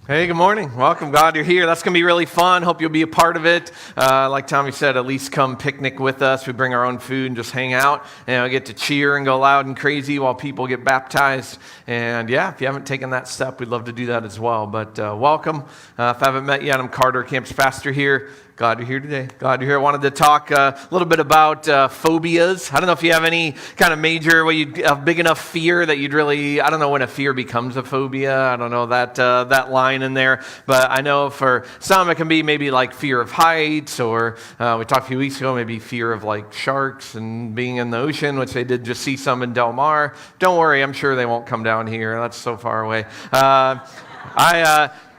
Hey, good morning. Welcome. Glad you're here. That's going to be really fun. Hope you'll be a part of it. Like Tommy said, at least come picnic with us. We bring our own food and just hang out. And we get to cheer and go loud and crazy while people get baptized. And yeah, if you haven't taken that step, we'd love to do that as well. But welcome. If I haven't met you yet, I'm Carter, campus pastor here. Glad you're here today. Glad you're here. I wanted to talk a little bit about phobias. I don't know if you have any kind of major, a big enough fear that you'd really, I don't know when a fear becomes a phobia. I don't know that line in there. But I know for some it can be maybe like fear of heights, or we talked a few weeks ago, maybe fear of like sharks and being in the ocean, which they did just see some in Del Mar. Don't worry, I'm sure they won't come down here. That's so far away.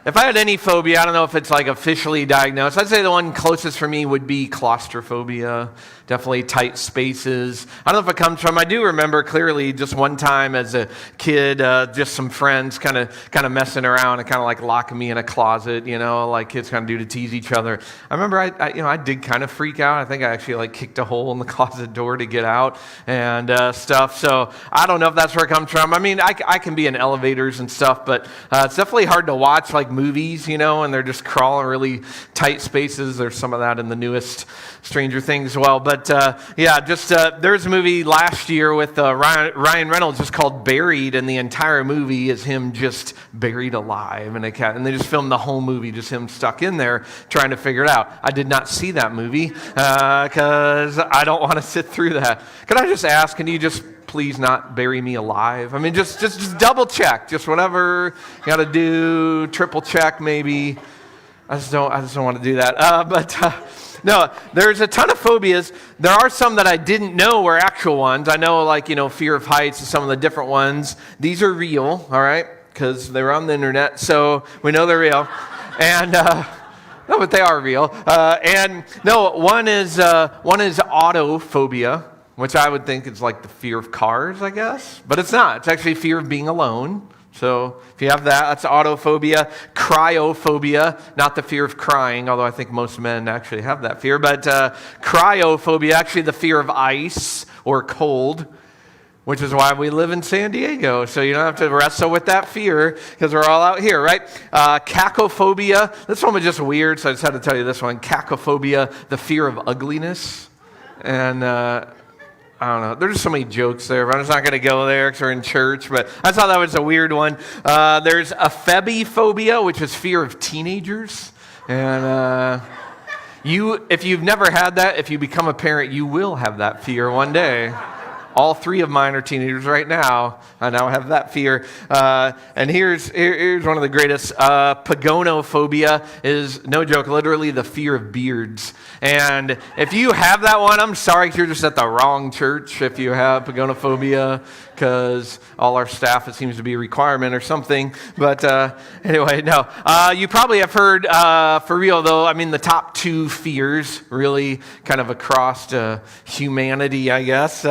If I had any phobia, I don't know if it's like officially diagnosed. I'd say the one closest for me would be claustrophobia. Definitely tight spaces. I don't know if it comes from, I do remember clearly just one time as a kid, just some friends kind of messing around and kind of like locking me in a closet, like kids kind of do to tease each other. I remember I did kind of freak out. I think I actually like kicked a hole in the closet door to get out and stuff. So I don't know if that's where it comes from. I mean, I can be in elevators and stuff, but it's definitely hard to watch like movies, and they're just crawling really tight spaces. There's some of that in the newest Stranger Things as well. But there's a movie last year with Ryan Reynolds just called Buried, and the entire movie is him just buried alive in a cat. And they just filmed the whole movie, just him stuck in there trying to figure it out. I did not see that movie because I don't want to sit through that. Can I just ask, can you just please not bury me alive? I mean, just double check, just whatever you got to do, triple check maybe. I just don't want to do that. No, there's a ton of phobias. There are some that I didn't know were actual ones. I know, fear of heights and some of the different ones. These are real, all right, because they're on the internet, so we know they're real. And no, but they are real. One is autophobia, which I would think is like the fear of cars, I guess. But it's not. It's actually fear of being alone. So if you have that, that's autophobia. Cryophobia, not the fear of crying, although I think most men actually have that fear. But cryophobia, actually the fear of ice or cold, which is why we live in San Diego. So you don't have to wrestle with that fear because we're all out here, right? Cacophobia, this one was just weird, so I just had to tell you this one. Cacophobia, the fear of ugliness. And I don't know. There's so many jokes there, but I'm just not going to go there because we're in church. But I thought that was a weird one. There's ephebophobia, which is fear of teenagers. And if you've never had that, if you become a parent, you will have that fear one day. All three of mine are teenagers right now. I now have that fear. And here's one of the greatest. Pagonophobia is, no joke, literally the fear of beards. And if you have that one, I'm sorry, you're just at the wrong church if you have pagonophobia, because all our staff, it seems to be a requirement or something. But anyway, no. You probably have heard, for real though, I mean, the top two fears really kind of across humanity, I guess.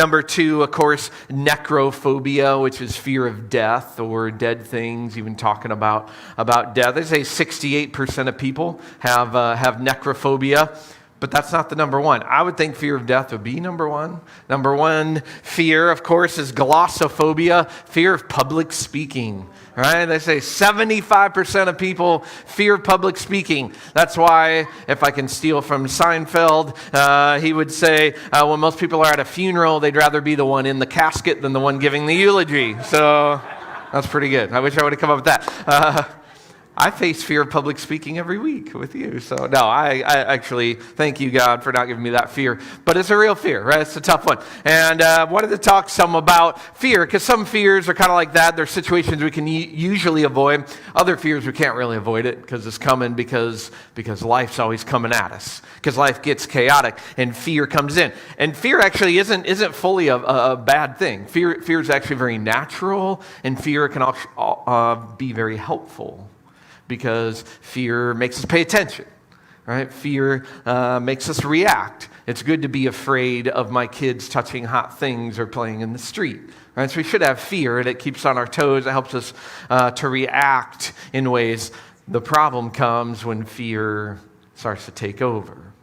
Number two, of course, necrophobia, which is fear of death or dead things, even talking about death. They say 68% of people have necrophobia. But that's not the number one. I would think fear of death would be number one. Number one fear, of course, is glossophobia, fear of public speaking. Right? They say 75% of people fear public speaking. That's why, if I can steal from Seinfeld, he would say, when most people are at a funeral, they'd rather be the one in the casket than the one giving the eulogy. So that's pretty good. I wish I would have come up with that. I face fear of public speaking every week with you. So no, I actually thank you, God, for not giving me that fear. But it's a real fear, right? It's a tough one. And I wanted to talk some about fear, because some fears are kind of like that. There's situations we can usually avoid. Other fears, we can't really avoid it because it's coming because life's always coming at us. Because life gets chaotic and fear comes in. And fear actually isn't fully a bad thing. Fear is actually very natural, and fear can be very helpful. Because fear makes us pay attention, right? Fear makes us react. It's good to be afraid of my kids touching hot things or playing in the street, right? So we should have fear, and it keeps us on our toes. It helps us to react in ways. The problem comes when fear starts to take over.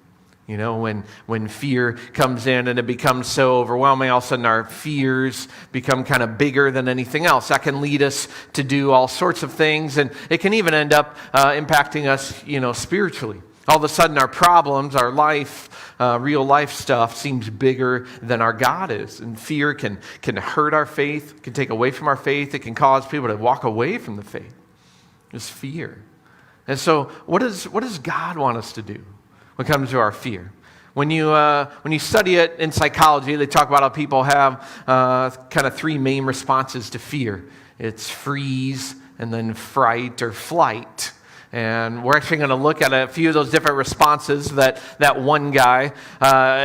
When fear comes in and it becomes so overwhelming, all of a sudden our fears become kind of bigger than anything else. That can lead us to do all sorts of things, and it can even end up impacting us, spiritually. All of a sudden our problems, our life, real life stuff seems bigger than our God is. And fear can hurt our faith, can take away from our faith. It can cause people to walk away from the faith. It's fear. And so what does God want us to do when it comes to our fear? When you study it in psychology, they talk about how people have kind of three main responses to fear. It's freeze, and then fright or flight. And we're actually going to look at a few of those different responses that one guy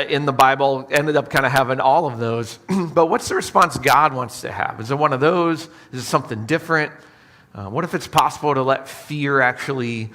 in the Bible ended up kind of having all of those. But what's the response God wants to have? Is it one of those? Is it something different? What if it's possible to let fear actually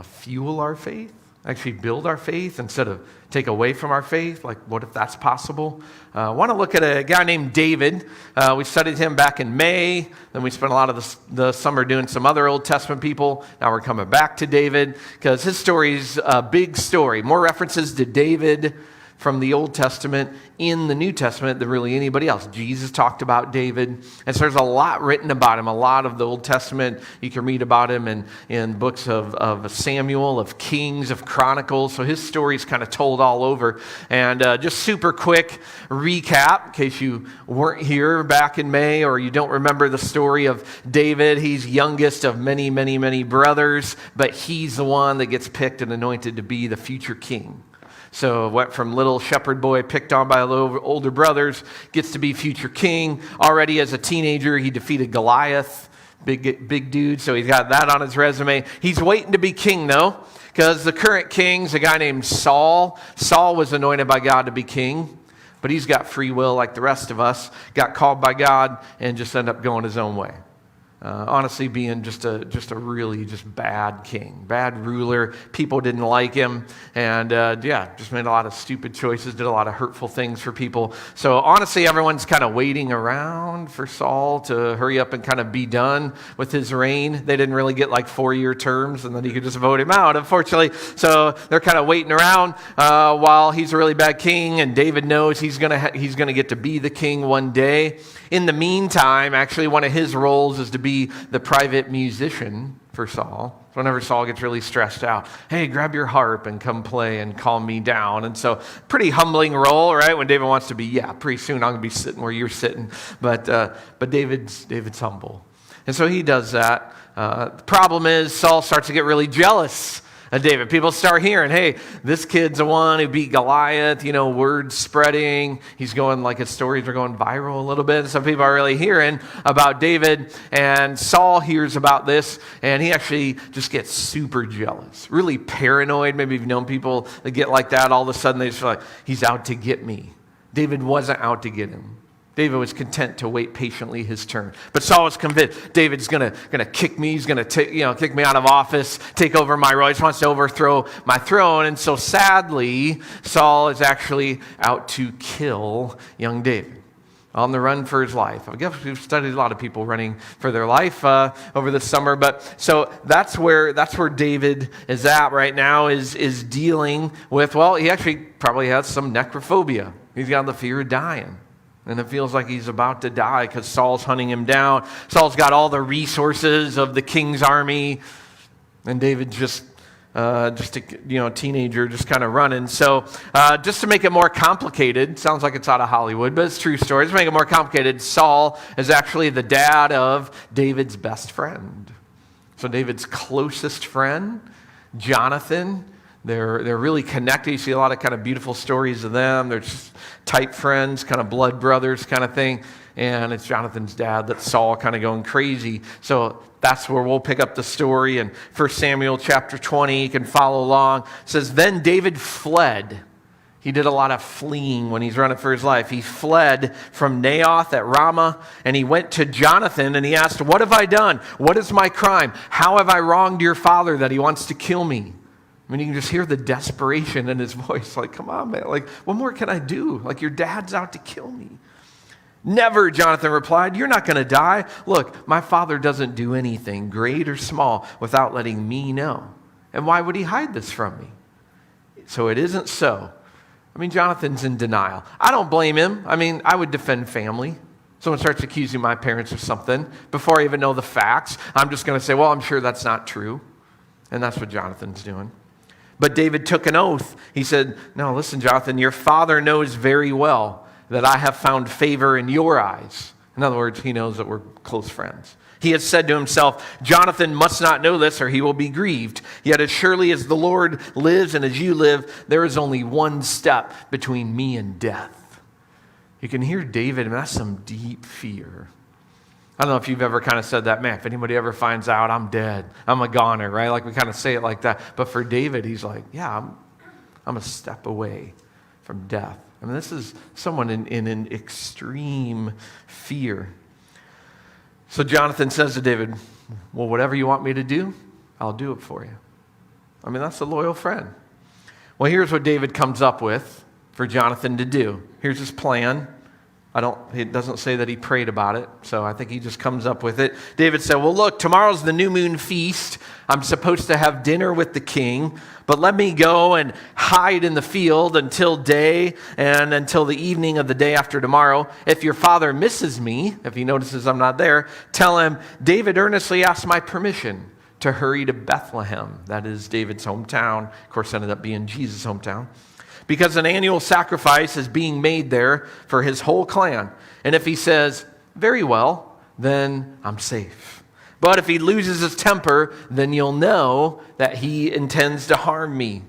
fuel our faith? Actually build our faith instead of take away from our faith? Like, what if that's possible? I want to look at a guy named David. We studied him back in May. Then we spent a lot of the summer doing some other Old Testament people. Now we're coming back to David because his story is a big story. More references to David from the Old Testament in the New Testament than really anybody else. Jesus talked about David, and so there's a lot written about him. A lot of the Old Testament, you can read about him in books of Samuel, of Kings, of Chronicles, so his story is kind of told all over. And just super quick recap, in case you weren't here back in May or you don't remember the story of David. He's youngest of many, many, many brothers, but he's the one that gets picked and anointed to be the future king. So went from little shepherd boy picked on by older brothers, gets to be future king. Already as a teenager, he defeated Goliath, big dude, so he's got that on his resume. He's waiting to be king, though, because the current king's a guy named Saul. Saul was anointed by God to be king, but he's got free will like the rest of us, got called by God, and just ended up going his own way. Honestly, being just a really bad king, bad ruler. People didn't like him, and just made a lot of stupid choices, did a lot of hurtful things for people. So honestly, everyone's kind of waiting around for Saul to hurry up and kind of be done with his reign. They didn't really get like 4-year terms, and then you could just vote him out, unfortunately. So they're kind of waiting around while he's a really bad king, and David knows he's gonna get to be the king one day. In the meantime, actually, one of his roles is to be the private musician for Saul. So whenever Saul gets really stressed out, hey, grab your harp and come play and calm me down. And so pretty humbling role, right? When David wants to be, pretty soon I'm going to be sitting where you're sitting. But David's humble. And so he does that. The problem is Saul starts to get really jealous of David. People start hearing, hey, this kid's the one who beat Goliath, word spreading. He's going, like his stories are going viral a little bit. Some people are really hearing about David, and Saul hears about this, and he actually just gets super jealous, really paranoid. Maybe you've known people that get like that. All of a sudden, they just feel like, he's out to get me. David wasn't out to get him. David was content to wait patiently his turn. But Saul was convinced David's gonna kick me. He's gonna kick me out of office, take over my role. He just wants to overthrow my throne. And so sadly, Saul is actually out to kill young David, on the run for his life. I guess we've studied a lot of people running for their life over the summer. But so that's where David is at right now. Is dealing with, he actually probably has some necrophobia. He's got the fear of dying. And it feels like he's about to die because Saul's hunting him down. Saul's got all the resources of the king's army. And David's just a teenager just kind of running. So just to make it more complicated, sounds like it's out of Hollywood, but it's a true story. Just to make it more complicated, Saul is actually the dad of David's best friend. So David's closest friend, Jonathan, they're really connected. You see a lot of kind of beautiful stories of them. They're just tight friends, kind of blood brothers kind of thing. And it's Jonathan's dad that's Saul kind of going crazy. So that's where we'll pick up the story in 1 Samuel chapter 20. You can follow along. It says, then David fled. He did a lot of fleeing when he's running for his life. He fled from Naioth at Ramah, and he went to Jonathan, and he asked, what have I done? What is my crime? How have I wronged your father that he wants to kill me? I mean, you can just hear the desperation in his voice. Like, come on, man. Like, what more can I do? Like, your dad's out to kill me. Never, Jonathan replied. You're not going to die. Look, my father doesn't do anything, great or small, without letting me know. And why would he hide this from me? so it isn't so. I mean, Jonathan's in denial. I don't blame him. I mean, I would defend family. Someone starts accusing my parents of something before I even know the facts. I'm just going to say, well, I'm sure that's not true. And that's what Jonathan's doing. But David took an oath. He said, no, listen, Jonathan, your father knows very well that I have found favor in your eyes. In other words, he knows that we're close friends. He has said to himself, Jonathan must not know this or he will be grieved. Yet as surely as the Lord lives and as you live, there is only one step between me and death. You can hear David, and that's some deep fear. I don't know if you've ever kind of said that, man, if anybody ever finds out I'm dead, I'm a goner, right? Like we kind of say it like that. But for David, he's like, yeah, I'm a step away from death. I mean, this is someone in an extreme fear. So Jonathan says to David, well, whatever you want me to do, I'll do it for you. I mean, that's a loyal friend. Well, here's what David comes up with for Jonathan to do. Here's his plan. It doesn't say that he prayed about it, so I think he just comes up with it. David said, well, look, tomorrow's the new moon feast. I'm supposed to have dinner with the king, but let me go and hide in the field until day and until the evening of the day after tomorrow. If your father misses me, if he notices I'm not there, tell him, David earnestly asked my permission to hurry to Bethlehem. That is David's hometown. Of course, ended up being Jesus' hometown. Because an annual sacrifice is being made there for his whole clan. And if he says, very well, then I'm safe. But if he loses his temper, then you'll know that he intends to harm me.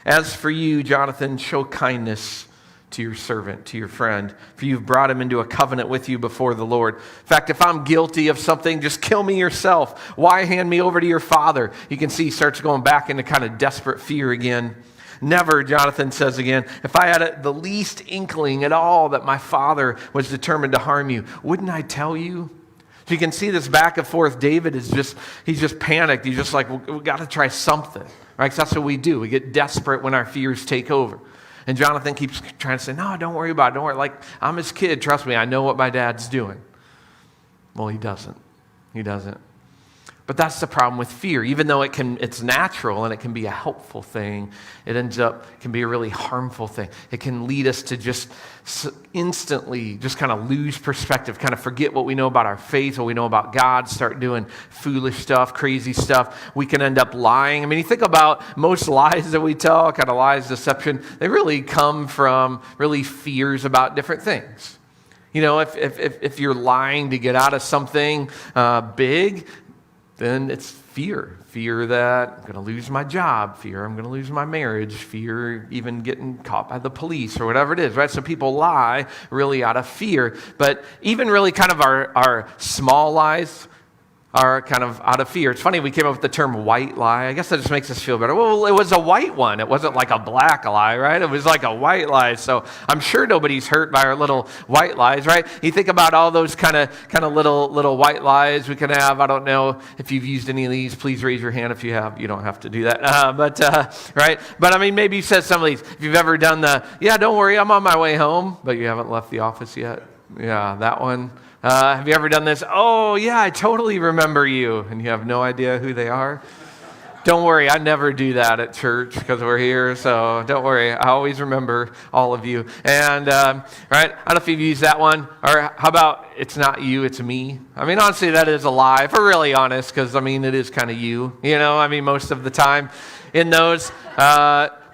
As for you, Jonathan, show kindness to your servant, to your friend, for you've brought him into a covenant with you before the Lord. In fact, if I'm guilty of something, just kill me yourself. Why hand me over to your father? You can see he starts going back into kind of desperate fear again. Never, Jonathan says again, if I had the least inkling at all that my father was determined to harm you, wouldn't I tell you? So you can see this back and forth. David he's just panicked. He's just like, we got to try something, right? 'Cause that's what we do. We get desperate when our fears take over. And Jonathan keeps trying to say, no, don't worry about it. Don't worry. Like, I'm his kid. Trust me, I know what my dad's doing. Well, he doesn't. He doesn't. But that's the problem with fear. Even though it's natural and it can be a helpful thing, it can be a really harmful thing. It can lead us to just instantly just kind of lose perspective, kind of forget what we know about our faith, what we know about God, start doing foolish stuff, crazy stuff. We can end up lying. I mean, you think about most lies that we tell, kind of lies, deception, they really come from really fears about different things. You know, if you're lying to get out of something big, then it's fear. Fear that I'm going to lose my job. Fear I'm going to lose my marriage. Fear even getting caught by the police or whatever it is, right? So people lie really out of fear. But even really kind of our small lies are kind of out of fear. It's funny, we came up with the term white lie. I guess that just makes us feel better. Well, it was a white one. It wasn't like a black lie, right? It was like a white lie. So I'm sure nobody's hurt by our little white lies, right? You think about all those kind of little white lies we can have. I don't know if you've used any of these. Please raise your hand if you have. You don't have to do that. Right? But I mean, maybe you said some of these. If you've ever done yeah, don't worry, I'm on my way home, but you haven't left the office yet. Yeah, that one. Have you ever done this? Oh, yeah, I totally remember you. And you have no idea who they are? Don't worry, I never do that at church because we're here. So don't worry, I always remember all of you. And, right, I don't know if you've used that one. Or how about it's not you, it's me? I mean, honestly, that is a lie, if we're really honest, because, I mean, it is kind of you. You know, I mean, most of the time in those.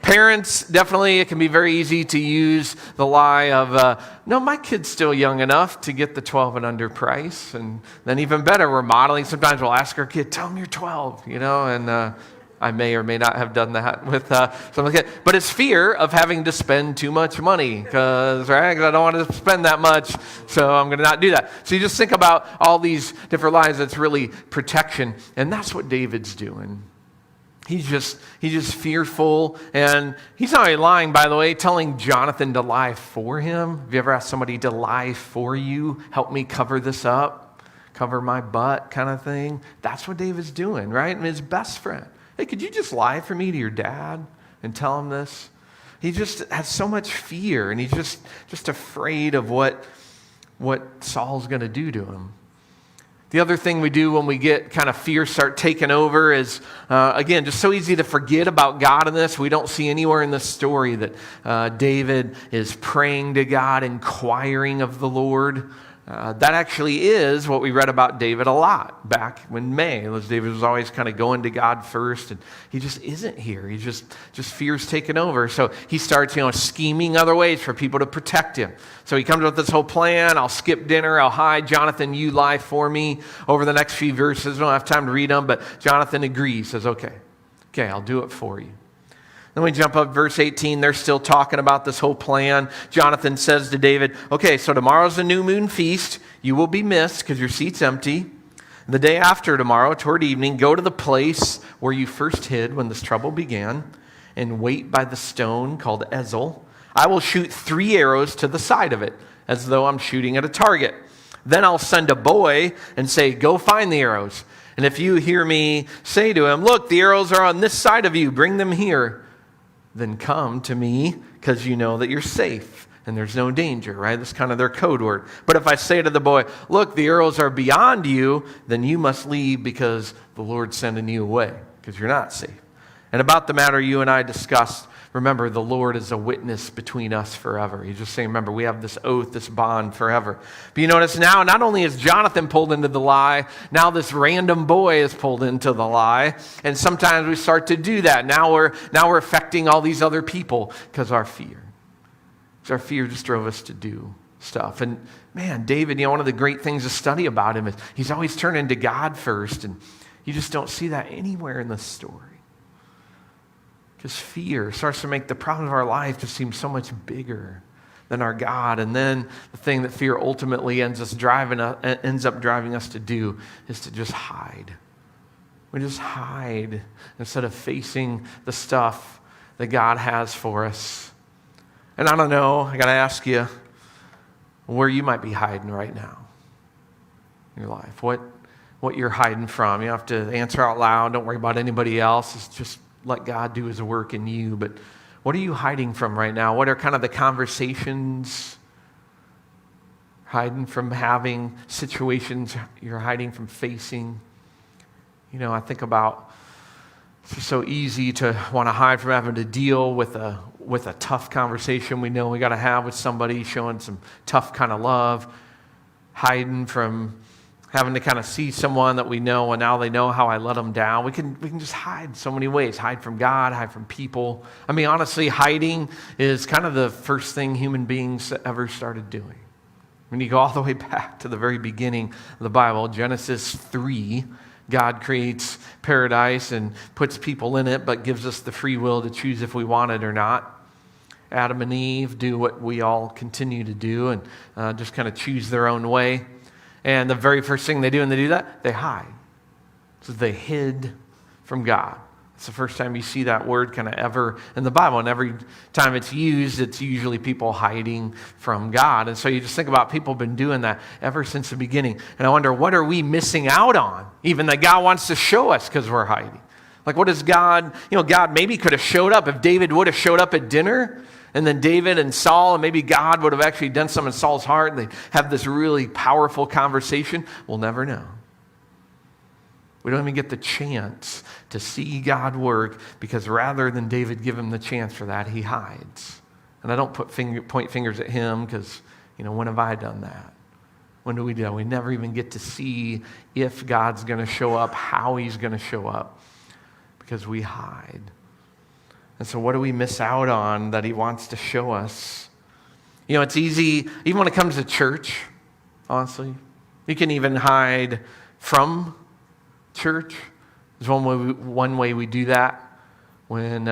Parents, definitely, it can be very easy to use the lie of, no, my kid's still young enough to get the 12 and under price. And then even better, we're modeling. Sometimes we'll ask our kid, tell them you're 12, you know, and I may or may not have done that with some of the kids. But it's fear of having to spend too much money because I don't want to spend that much, so I'm going to not do that. So you just think about all these different lies. That's really protection. And that's what David's doing. He's just fearful, and he's not only lying, by the way, telling Jonathan to lie for him. Have you ever asked somebody to lie for you? Help me cover this up, cover my butt kind of thing. That's what David's doing, right? And his best friend. Hey, could you just lie for me to your dad and tell him this? He just has so much fear, and he's just afraid of what Saul's going to do to him. The other thing we do when we get kind of fear start taking over is, again, just so easy to forget about God in this. We don't see anywhere in this story that David is praying to God, inquiring of the Lord. That actually is what we read about David a lot back when David was always kind of going to God first, and he just isn't here. He just fear's taken over. So he starts, scheming other ways for people to protect him. So he comes up with this whole plan. I'll skip dinner. I'll hide. Jonathan, you lie for me. Over the next few verses, we don't have time to read them, but Jonathan agrees, says, okay, I'll do it for you. Then we jump up verse 18. They're still talking about this whole plan. Jonathan says to David, okay, so tomorrow's a new moon feast. You will be missed because your seat's empty. The day after tomorrow, toward evening, go to the place where you first hid when this trouble began and wait by the stone called Ezel. I will shoot 3 arrows to the side of it as though I'm shooting at a target. Then I'll send a boy and say, go find the arrows. And if you hear me say to him, look, the arrows are on this side of you, bring them here. Then come to me because you know that you're safe and there's no danger, right? That's kind of their code word. But if I say to the boy, look, the arrows are beyond you, then you must leave because the Lord's sending you away because you're not safe. And about the matter you and I discussed, remember, the Lord is a witness between us forever. He's just saying, remember, we have this oath, this bond forever. But you notice now, not only is Jonathan pulled into the lie, now this random boy is pulled into the lie. And sometimes we start to do that. Now we're affecting all these other people because our fear. Because our fear just drove us to do stuff. And man, David, one of the great things to study about him is he's always turning to God first. And you just don't see that anywhere in the story. Because fear starts to make the problem of our life just seem so much bigger than our God. And then the thing that fear ultimately ends up driving us to do is to just hide. We just hide instead of facing the stuff that God has for us. And I don't know, I got to ask you where you might be hiding right now in your life. What you're hiding from. You don't have to answer out loud. Don't worry about anybody else. It's just let God do his work in you. But what are you hiding from right now? What are kind of the conversations? Hiding from having situations you're hiding from facing. I think about it's just so easy to want to hide from having to deal with a tough conversation we know we got to have with somebody, showing some tough kind of love. Hiding from having to kind of see someone that we know and now they know how I let them down. We can just hide so many ways. Hide from God, hide from people. I mean, honestly, hiding is kind of the first thing human beings ever started doing. When you go all the way back to the very beginning of the Bible, Genesis 3, God creates paradise and puts people in it, but gives us the free will to choose if we want it or not. Adam and Eve do what we all continue to do and just kind of choose their own way. And the very first thing they do when they do that, they hide. So they hid from God. It's the first time you see that word kind of ever in the Bible. And every time it's used, it's usually people hiding from God. And so you just think about people have been doing that ever since the beginning. And I wonder, what are we missing out on? Even that God wants to show us because we're hiding. Like, what is God? God maybe could have showed up if David would have showed up at dinner. And then David and Saul, and maybe God would have actually done something in Saul's heart, and they'd have this really powerful conversation. We'll never know. We don't even get the chance to see God work because rather than David give him the chance for that, he hides. And I don't point fingers at him because, when have I done that? When do we do that? We never even get to see if God's going to show up, how he's going to show up, because we hide. And so what do we miss out on that he wants to show us? It's easy, even when it comes to church, honestly. You can even hide from church. There's one way we do that when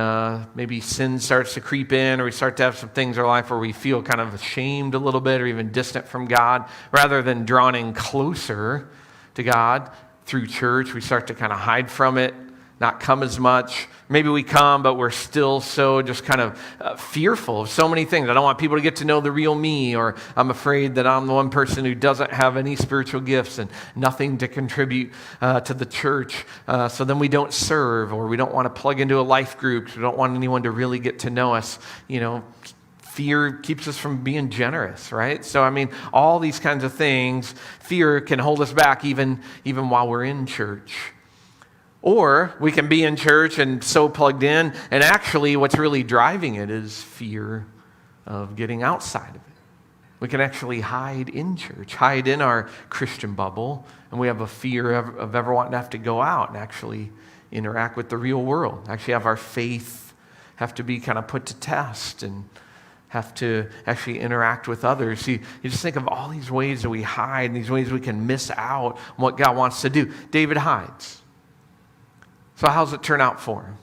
maybe sin starts to creep in, or we start to have some things in our life where we feel kind of ashamed a little bit or even distant from God. Rather than drawing closer to God through church, we start to kind of hide from it, not come as much. Maybe we come, but we're still so just kind of fearful of so many things. I don't want people to get to know the real me, or I'm afraid that I'm the one person who doesn't have any spiritual gifts and nothing to contribute to the church. So then we don't serve, or we don't want to plug into a life group. We don't want anyone to really get to know us. Fear keeps us from being generous, right? So, I mean, all these kinds of things, fear can hold us back even while we're in church. Or we can be in church and so plugged in, and actually what's really driving it is fear of getting outside of it. We can actually hide in church, hide in our Christian bubble, and we have a fear of ever wanting to have to go out and actually interact with the real world, actually have our faith have to be kind of put to test and have to actually interact with others. You just think of all these ways that we hide and these ways we can miss out on what God wants to do. David hides. So how's it turn out for him?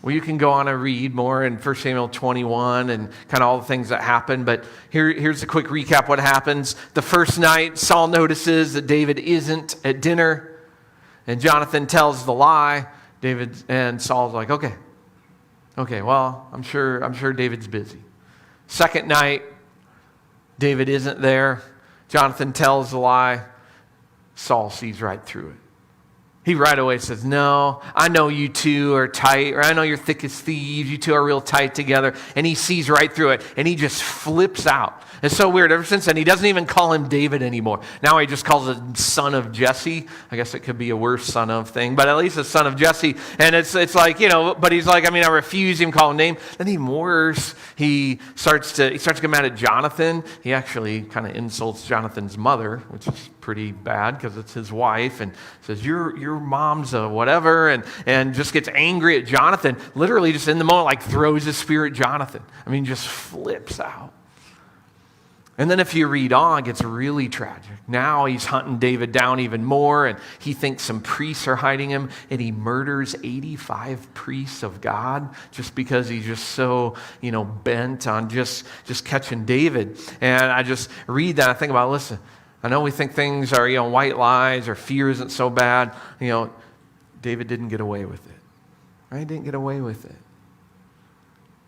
Well, you can go on and read more in 1 Samuel 21 and kind of all the things that happen, but here's a quick recap what happens. The first night, Saul notices that David isn't at dinner, and Jonathan tells the lie. David and Saul's like, okay, well, I'm sure David's busy. Second night, David isn't there. Jonathan tells the lie. Saul sees right through it. He right away says, no, I know you two are tight, or I know you're thick as thieves. You two are real tight together. And he sees right through it, and he just flips out. It's so weird. Ever since then, he doesn't even call him David anymore. Now he just calls him son of Jesse. I guess it could be a worse son of thing, but at least a son of Jesse. And it's like, but he's like, I refuse him, call him name. Then even worse, he starts to get mad at Jonathan. He actually kind of insults Jonathan's mother, which is pretty bad because it's his wife, and says, your mom's a whatever, and just gets angry at Jonathan, literally just in the moment, like throws a spear at Jonathan. Just flips out. And then if you read on, it gets really tragic. Now he's hunting David down even more, and he thinks some priests are hiding him, and he murders 85 priests of God just because he's just so, bent on just catching David. And I just read that and I think about, listen, I know we think things are, white lies or fear isn't so bad. David didn't get away with it. Right? He didn't get away with it.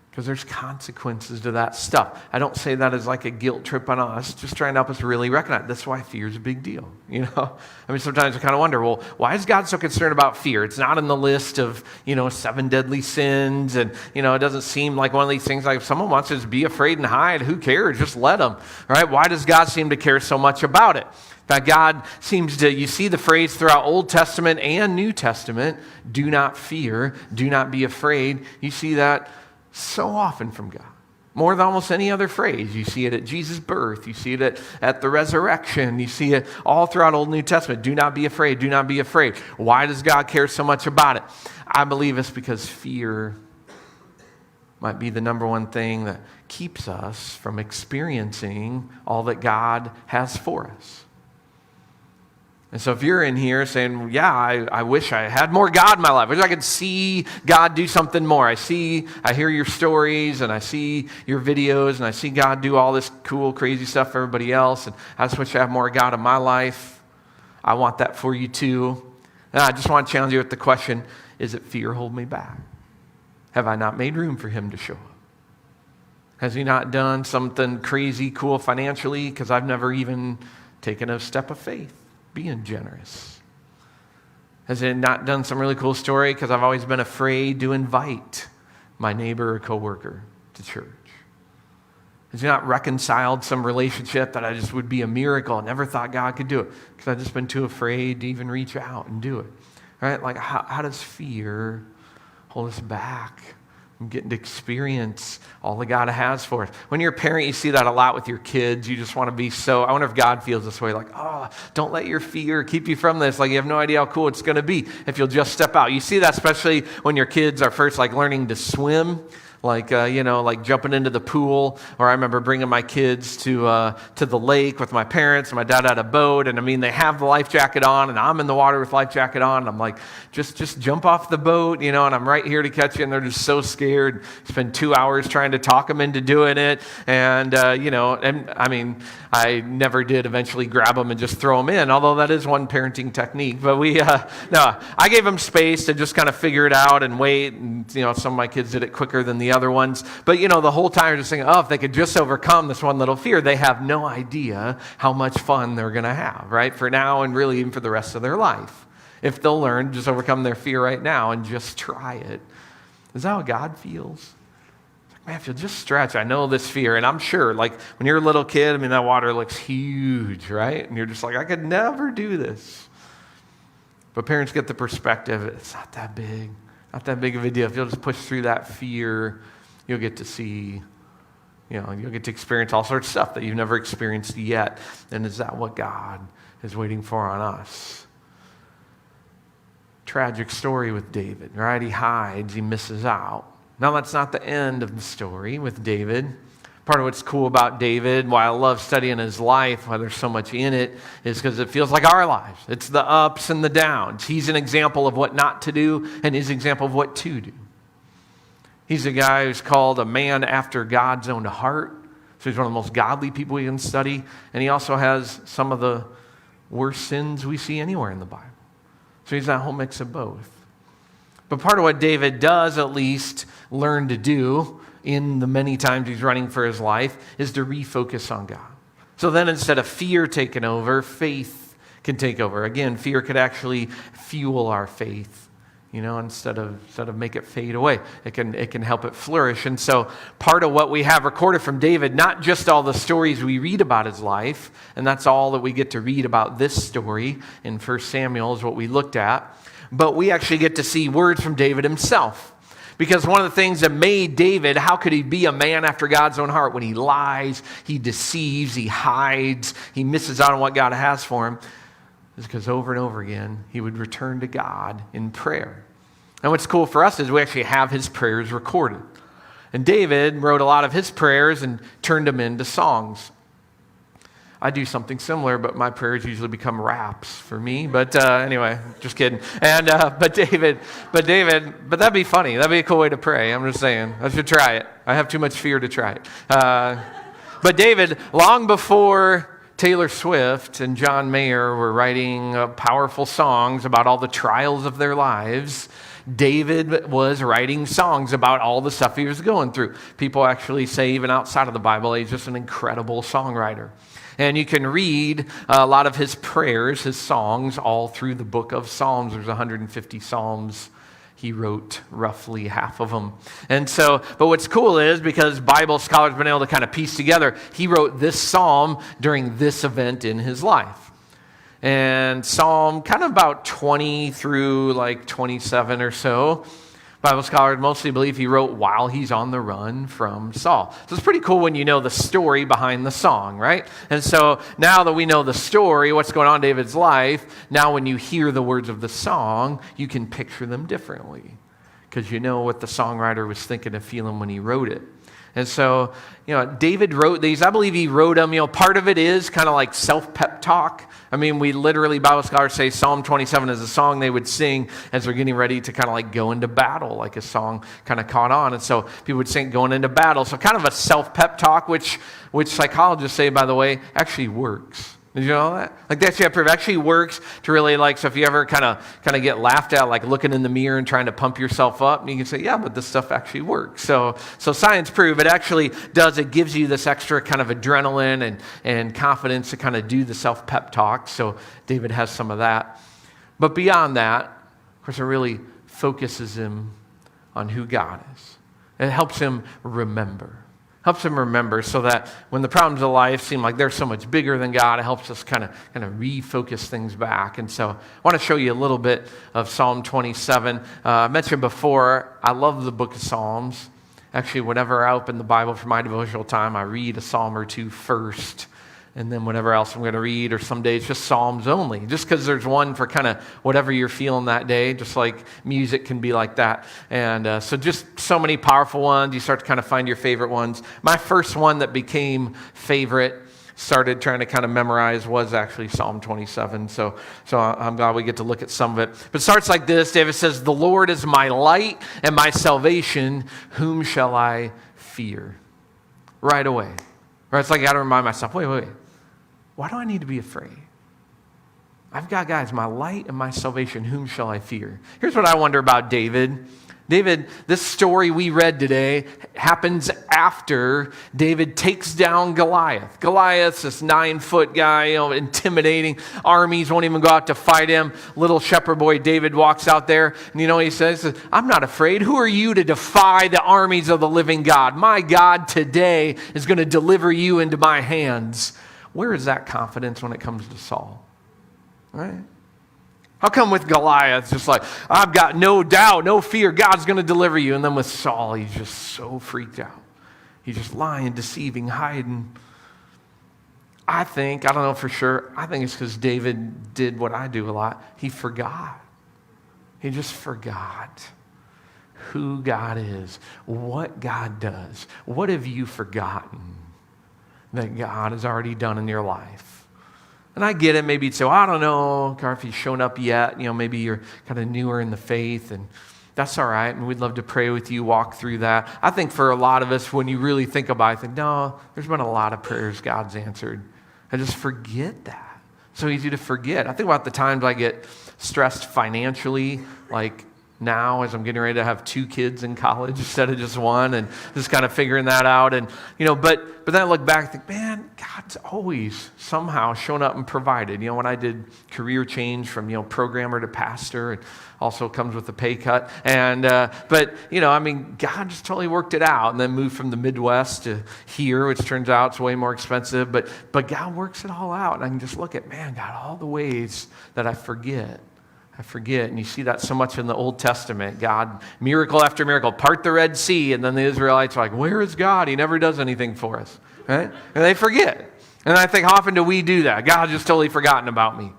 Because there's consequences to that stuff. I don't say that as like a guilt trip on us, just trying to help us really recognize that's why fear is a big deal. Sometimes I kind of wonder, well, why is God so concerned about fear? It's not in the list of, 7 deadly sins. And, it doesn't seem like one of these things like if someone wants to just be afraid and hide, who cares? Just let them, right? Why does God seem to care so much about it? That God seems to, you see the phrase throughout Old Testament and New Testament, do not fear, do not be afraid. You see that so often from God. More than almost any other phrase. You see it at Jesus' birth. You see it at the resurrection. You see it all throughout Old and New Testament. Do not be afraid. Do not be afraid. Why does God care so much about it? I believe it's because fear might be the number one thing that keeps us from experiencing all that God has for us. And so if you're in here saying, yeah, I wish I had more God in my life. I wish I could see God do something more. I hear your stories and I see your videos and I see God do all this cool, crazy stuff for everybody else. And I just wish I had more God in my life. I want that for you too. And I just want to challenge you with the question, is it fear hold me back? Have I not made room for him to show up? Has he not done something crazy, cool financially? Because I've never even taken a step of faith. Being generous. Has it not done some really cool story? Because I've always been afraid to invite my neighbor or coworker to church. Has it not reconciled some relationship that I just would be a miracle? I never thought God could do it because I've just been too afraid to even reach out and do it. Right? Like how does fear hold us back from getting to experience all that God has for us? When you're a parent, you see that a lot with your kids. You just want to be I wonder if God feels this way, like, oh, don't let your fear keep you from this. Like you have no idea how cool it's going to be if you'll just step out. You see that especially when your kids are first like learning to swim. Like jumping into the pool, or I remember bringing my kids to the lake with my parents, and my dad had a boat, and they have the life jacket on, and I'm in the water with life jacket on, and I'm like, just jump off the boat, and I'm right here to catch you, and they're just so scared. Spend 2 hours trying to talk them into doing it, and I never did eventually grab them and just throw them in, although that is one parenting technique, but I gave them space to just kind of figure it out and wait, and some of my kids did it quicker than the other ones. But, the whole time you're just thinking, if they could just overcome this one little fear, they have no idea how much fun they're going to have, right? For now and really even for the rest of their life. If they'll learn to just overcome their fear right now and just try it. Is that how God feels? Man, if you'll just stretch, I know this fear. And I'm sure, like, when you're a little kid, I mean, that water looks huge, right? And you're just like, I could never do this. But parents get the perspective, it's not that big of a deal. If you'll just push through that fear, you'll get to see, you'll get to experience all sorts of stuff that you've never experienced yet. And is that what God is waiting for on us? Tragic story with David, right? He hides, he misses out. Now, that's not the end of the story with David. Part of what's cool about David, why I love studying his life, why there's so much in it, is because it feels like our lives. It's the ups and the downs. He's an example of what not to do, and his example of what to do. He's a guy who's called a man after God's own heart. So he's one of the most godly people we can study. And he also has some of the worst sins we see anywhere in the Bible. So he's that whole mix of both. But part of what David does at least learn to do in the many times he's running for his life is to refocus on God. So then instead of fear taking over, faith can take over. Again, fear could actually fuel our faith, instead of make it fade away. It can help it flourish. And so part of what we have recorded from David, not just all the stories we read about his life, and that's all that we get to read about this story in 1 Samuel is what we looked at, but we actually get to see words from David himself. Because one of the things that made David, how could he be a man after God's own heart when he lies, he deceives, he hides, he misses out on what God has for him, is because over and over again, he would return to God in prayer. And what's cool for us is we actually have his prayers recorded. And David wrote a lot of his prayers and turned them into songs. I do something similar, but my prayers usually become raps for me. But anyway, just kidding. And but that'd be funny. That'd be a cool way to pray. I'm just saying, I should try it. I have too much fear to try it. But David, long before Taylor Swift and John Mayer were writing powerful songs about all the trials of their lives, David was writing songs about all the stuff he was going through. People actually say, even outside of the Bible, he's just an incredible songwriter. And you can read a lot of his prayers, his songs, all through the book of Psalms. There's 150 Psalms. He wrote roughly half of them. And so, but what's cool is, because Bible scholars have been able to kind of piece together, he wrote this psalm during this event in his life. And Psalm kind of about 20 through like 27 or so, Bible scholars mostly believe he wrote while he's on the run from Saul. So it's pretty cool when you know the story behind the song, right? And so now that we know the story, what's going on in David's life, now when you hear the words of the song, you can picture them differently because you know what the songwriter was thinking and feeling when he wrote it. And so, David wrote these. I believe he wrote them. Part of it is kind of like self-pep talk. I mean, we literally, Bible scholars say Psalm 27 is a song they would sing as they're getting ready to kind of like go into battle, like a song kind of caught on. And so people would sing going into battle. So kind of a self-pep talk, which psychologists say, by the way, actually works. Did you know that? Like that's actually works to really so if you ever kind of get laughed at, like looking in the mirror and trying to pump yourself up, and you can say, yeah, but this stuff actually works. So science prove it actually does. It gives you this extra kind of adrenaline and confidence to kind of do the self-pep talk. So David has some of that. But beyond that, of course, it really focuses him on who God is. It helps him remember. Helps him remember so that when the problems of life seem like they're so much bigger than God, it helps us kind of refocus things back. And so I want to show you a little bit of Psalm 27. I mentioned before, I love the book of Psalms. Actually, whenever I open the Bible for my devotional time, I read a psalm or two first. And then whatever else I'm going to read, or some days just Psalms only. Just because there's one for kind of whatever you're feeling that day, just like music can be like that. And so just so many powerful ones. You start to kind of find your favorite ones. My first one that became favorite, started trying to kind of memorize, was actually Psalm 27. So I'm glad we get to look at some of it. But it starts like this. David says, "The Lord is my light and my salvation. Whom shall I fear?" Right away. Right? It's like I got to remind myself, wait. Why do I need to be afraid? I've got, guys, my light and my salvation. Whom shall I fear? Here's what I wonder about David. David, this story we read today happens after David takes down Goliath. Goliath's this 9-foot guy, intimidating. Armies won't even go out to fight him. Little shepherd boy David walks out there, and he says, I'm not afraid. Who are you to defy the armies of the living God? My God today is going to deliver you into my hands. Where is that confidence when it comes to Saul? Right? How come with Goliath, just like, I've got no doubt, no fear, God's going to deliver you. And then with Saul, he's just so freaked out. He's just lying, deceiving, hiding. I don't know for sure, I think it's because David did what I do a lot. He forgot. He just forgot who God is, what God does. What have you forgotten that God has already done in your life? And I get it. Maybe you'd say, well, I don't know, Carl, if he's shown up yet. Maybe you're kind of newer in the faith, and that's all right. And we'd love to pray with you, walk through that. I think for a lot of us, when you really think about it, I think, no, there's been a lot of prayers God's answered. I just forget that. So easy to forget. I think about the times I get stressed financially, like now as I'm getting ready to have 2 kids in college instead of just one, and just kind of figuring that out. And, but then I look back and think, man, God's always somehow shown up and provided. When I did career change from, programmer to pastor, it also comes with a pay cut. And, but God just totally worked it out, and then moved from the Midwest to here, which turns out it's way more expensive. But God works it all out. And I can just look at, man, God, all the ways that I forget. And you see that so much in the Old Testament. God, miracle after miracle, part the Red Sea, and then the Israelites are like, where is God? He never does anything for us, right? And they forget. And I think, how often do we do that? God's just totally forgotten about me.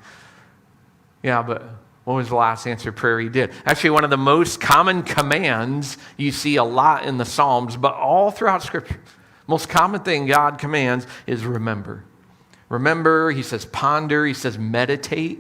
Yeah, but what was the last answered prayer he did? Actually, one of the most common commands you see a lot in the Psalms, but all throughout Scripture, most common thing God commands is remember. Remember, he says ponder, he says meditate.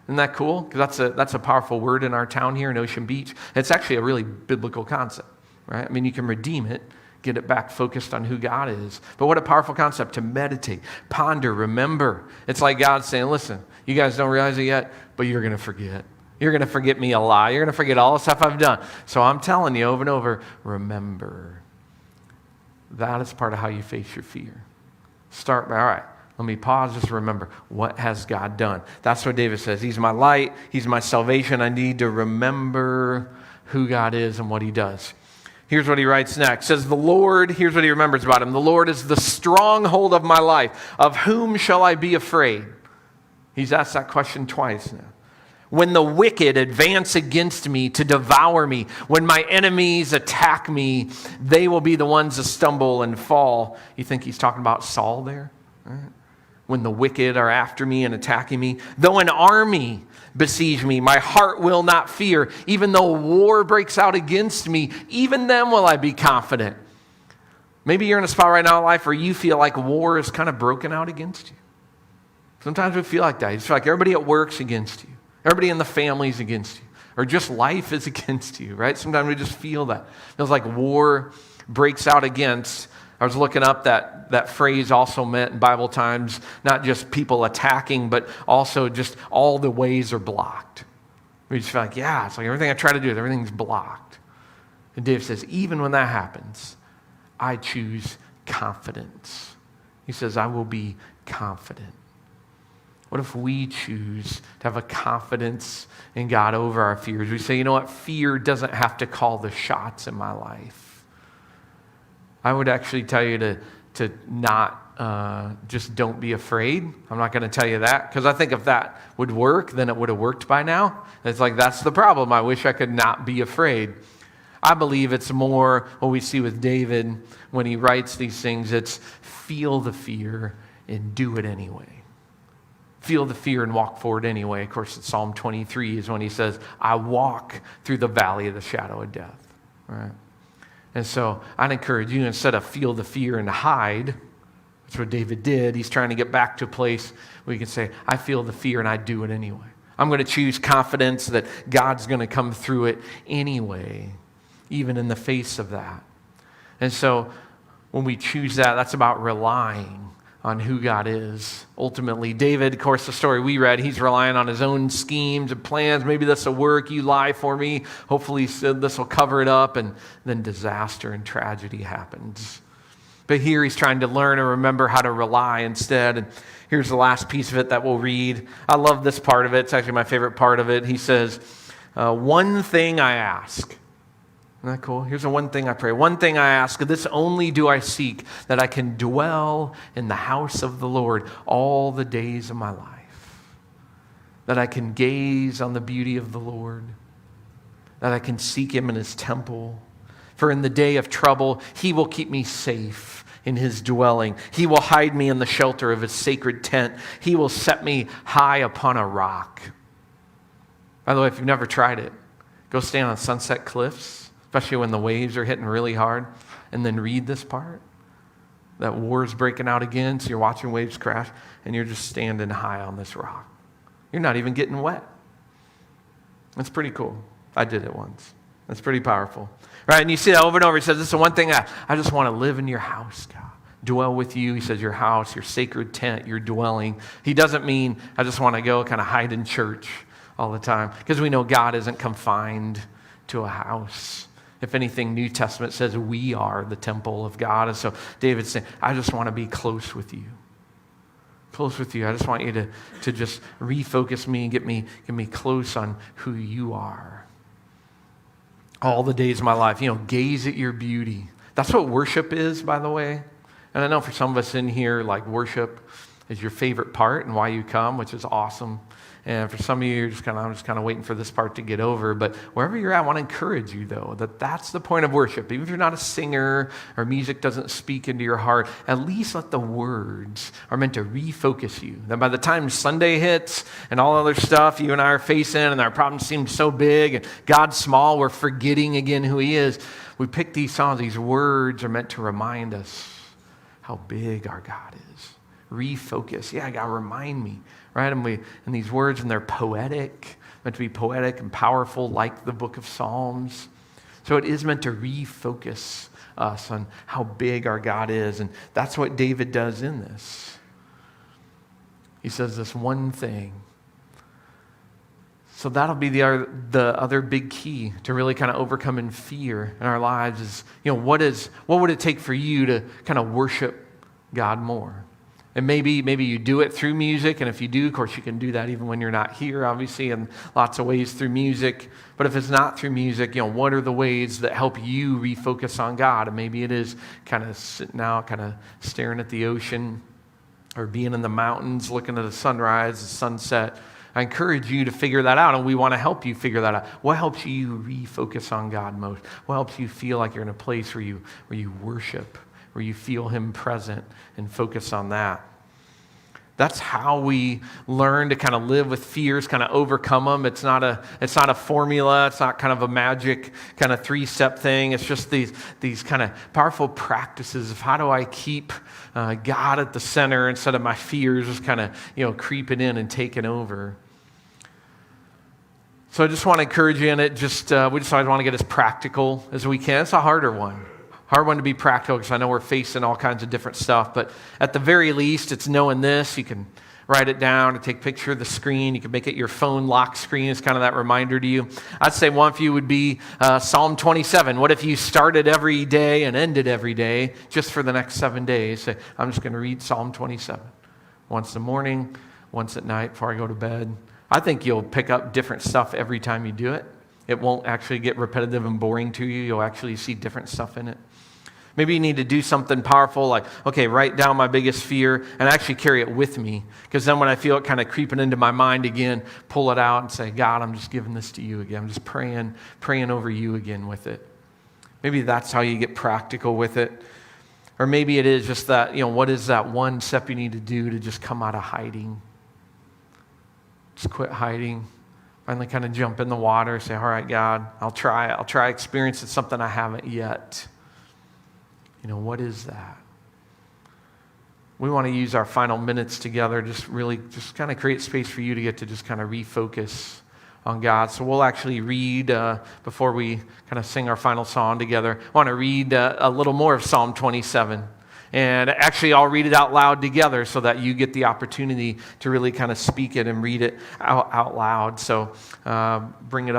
Isn't that cool? Because that's a powerful word in our town here in Ocean Beach. It's actually a really biblical concept, right? You can redeem it, get it back focused on who God is. But what a powerful concept to meditate, ponder, remember. It's like God saying, listen, you guys don't realize it yet, but you're going to forget. You're going to forget me a lot. You're going to forget all the stuff I've done. So I'm telling you over and over, remember. That is part of how you face your fear. Start by, all right, let me pause, just remember, what has God done? That's what David says. He's my light. He's my salvation. I need to remember who God is and what he does. Here's what he writes next. Says, the Lord, here's what he remembers about him. The Lord is the stronghold of my life. Of whom shall I be afraid? He's asked that question twice now. When the wicked advance against me to devour me, when my enemies attack me, they will be the ones to stumble and fall. You think he's talking about Saul there? Right? When the wicked are after me and attacking me. Though an army besiege me, my heart will not fear. Even though war breaks out against me, even then will I be confident. Maybe you're in a spot right now in life where you feel like war is kind of broken out against you. Sometimes we feel like that. You feel like everybody at work's against you. Everybody in the family's against you. Or just life is against you, right? Sometimes we just feel that. It feels like war breaks out against. I was looking up that phrase also meant in Bible times, not just people attacking, but also just all the ways are blocked. We just feel like, yeah, it's like everything I try to do, everything's blocked. And David says, even when that happens, I choose confidence. He says, I will be confident. What if we choose to have a confidence in God over our fears? We say, you know what, fear doesn't have to call the shots in my life. I would actually tell you to not just don't be afraid. I'm not going to tell you that, because I think if that would work, then it would have worked by now. It's like, that's the problem. I wish I could not be afraid. I believe it's more what we see with David when he writes these things. It's feel the fear and do it anyway. Feel the fear and walk forward anyway. Of course, it's Psalm 23 is when he says, I walk through the valley of the shadow of death. Right? And so I'd encourage you, instead of feel the fear and hide, that's what David did. He's trying to get back to a place where you can say, I feel the fear and I do it anyway. I'm going to choose confidence that God's going to come through it anyway, even in the face of that. And so when we choose that, that's about relying on who God is. Ultimately, David, of course, the story we read, he's relying on his own schemes and plans. Maybe this will work. You lie for me. Hopefully this will cover it up. And then disaster and tragedy happens. But here he's trying to learn and remember how to rely instead. And here's the last piece of it that we'll read. I love this part of it. It's actually my favorite part of it. He says, one thing I ask. Isn't that cool? Here's the one thing I pray. One thing I ask, this only do I seek, that I can dwell in the house of the Lord all the days of my life. That I can gaze on the beauty of the Lord. That I can seek him in his temple. For in the day of trouble, he will keep me safe in his dwelling. He will hide me in the shelter of his sacred tent. He will set me high upon a rock. By the way, if you've never tried it, go stand on Sunset Cliffs, especially when the waves are hitting really hard, and then read this part. That war's breaking out again, so you're watching waves crash, and you're just standing high on this rock. You're not even getting wet. It's pretty cool. I did it once. That's pretty powerful. Right, and you see that over and over. He says, this is the one thing I just want to live in your house, God. Dwell with you. He says, your house, your sacred tent, your dwelling. He doesn't mean I just want to go kind of hide in church all the time, because we know God isn't confined to a house. If anything, New Testament says we are the temple of God. And so David's saying, I just want to be close with you. Close with you. I just want you to just refocus me and get me close on who you are. All the days of my life, gaze at your beauty. That's what worship is, by the way. And I know for some of us in here, like worship is your favorite part and why you come, which is awesome. And for some of you, I'm just kind of waiting for this part to get over. But wherever you're at, I want to encourage you, though, that's the point of worship. Even if you're not a singer or music doesn't speak into your heart, at least let the words are meant to refocus you. That by the time Sunday hits and all other stuff you and I are facing and our problems seem so big and God's small, we're forgetting again who he is. We pick these songs. These words are meant to remind us how big our God is. Refocus. Yeah, God, remind me. Right? And these words, and they're poetic, meant to be poetic and powerful like the book of Psalms. So it is meant to refocus us on how big our God is. And that's what David does in this. He says this one thing. So that'll be the other big key to really kind of overcoming fear in our lives is, what would it take for you to kind of worship God more? And maybe you do it through music, and if you do, of course, you can do that even when you're not here, obviously, in lots of ways through music. But if it's not through music, what are the ways that help you refocus on God? And maybe it is kind of sitting out, kind of staring at the ocean, or being in the mountains, looking at the sunrise, the sunset. I encourage you to figure that out, and we want to help you figure that out. What helps you refocus on God most? What helps you feel like you're in a place where you worship, where you feel him present and focus on that? That's how we learn to kind of live with fears, kind of overcome them. It's not a formula. It's not kind of a magic kind of 3-step thing. It's just these kind of powerful practices of how do I keep God at the center instead of my fears just kind of creeping in and taking over. So I just want to encourage you in it. We just always want to get as practical as we can. It's a harder one. Hard one to be practical because I know we're facing all kinds of different stuff. But at the very least, it's knowing this. You can write it down or take a picture of the screen. You can make it your phone lock screen. It's kind of that reminder to you. I'd say one for you would be Psalm 27. What if you started every day and ended every day just for the next 7 days? Say, I'm just going to read Psalm 27. Once in the morning, once at night before I go to bed. I think you'll pick up different stuff every time you do it. It won't actually get repetitive and boring to you. You'll actually see different stuff in it. Maybe you need to do something powerful like, okay, write down my biggest fear and actually carry it with me. Because then when I feel it kind of creeping into my mind again, pull it out and say, God, I'm just giving this to you again. I'm just praying over you again with it. Maybe that's how you get practical with it. Or maybe it is just that, what is that one step you need to do to just come out of hiding? Just quit hiding. Finally kind of jump in the water, say, all right, God, I'll try experiencing something I haven't yet. What is that? We want to use our final minutes together, just kind of create space for you to get to just kind of refocus on God. So we'll actually read, before we kind of sing our final song together, I want to read a little more of Psalm 27. And actually, I'll read it out loud together so that you get the opportunity to really kind of speak it and read it out loud. So bring it up.